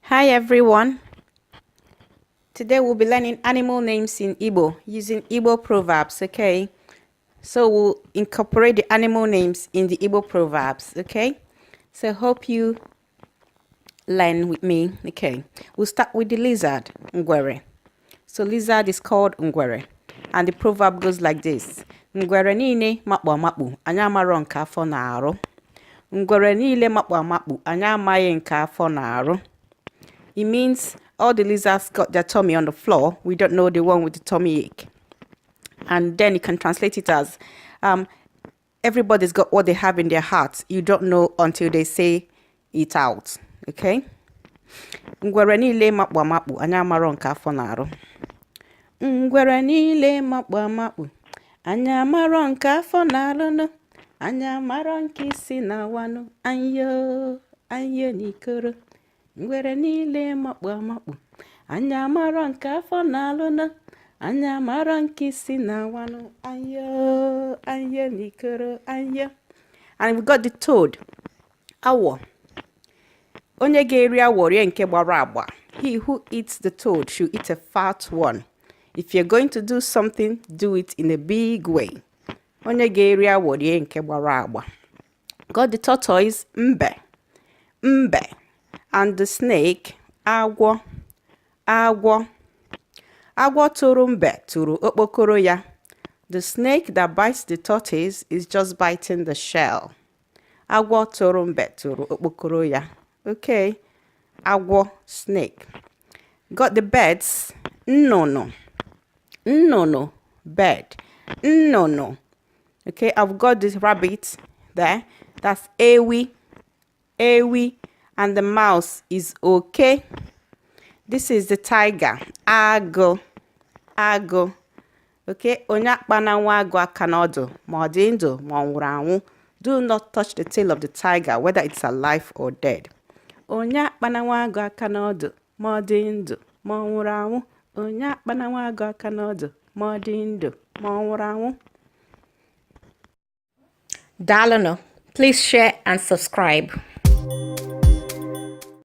Hi everyone. Today we'll be learning animal names in Igbo using Igbo proverbs, okay? So we'll incorporate the animal names in the Igbo proverbs, okay? So hope you learn with me, okay? We'll start with the lizard, Ngwere. So lizard is called Ngwere. And the proverb goes like this. Ngwere nile makpu amakpu, anya amaro nke afọ na-aru. Ngwere nile makpu amakpu, anya amaghị nke afọ na-aru. It means all the lizards got their tummy on the floor. We don't know the one with the tummy ache. And then you can translate it as, everybody's got what they have in their hearts. You don't know until they say it out. Okay? Ngwere nile makpu amakpu, anya amaro nke afọ na-aru. Ngwere nile makpu amakpu, anya amaro nke afọ na-aru. Anya amaro nke isi na wanu. Anyo nikoro. Ngwere nile makpu amakpu, anya amaro nke afọ na-alụ. Anya amaro nke isi na wanu. Anyo nikoro anyo. And we got the toad, Agwọ. Onye ga-eri agwọ rie nke gbara agba. He who eats the toad should eat a fat one. If you're going to do something, do it in a big way. Onye ga-eri agwọ rie nke gbara agba. Got the tortoise, Mbe. And the snake, Agwọ. Agwọ tụrụ mbe tụrụ okpokoro ya. The snake that bites the tortoise is just biting the shell. Agwọ tụrụ mbe tụrụ okpokoro ya. Okay. Agwọ, snake. Got the birds, Nnụnụ, bird. Nnụnụ. Okay, I've got this rabbit there. That's Ewi. And the mouse is okay. This is the tiger, Agwọ. Okay, onye akpana nwa agwọ aka n'ọdụ, ma ọ dị ndụ ma ọ nwụrụ anwụ. Do not touch the tail of the tiger, whether it's alive or dead. Onye akpana nwa agwọ aka n'ọdụ, ma ọ dị ndụ ma ọ nwụrụ anwụ. Onye akpana nwa agwọ aka n'ọdụ, ma ọ dị ndụ ma ọ nwụrụ anwụ. Dalano, please share and subscribe.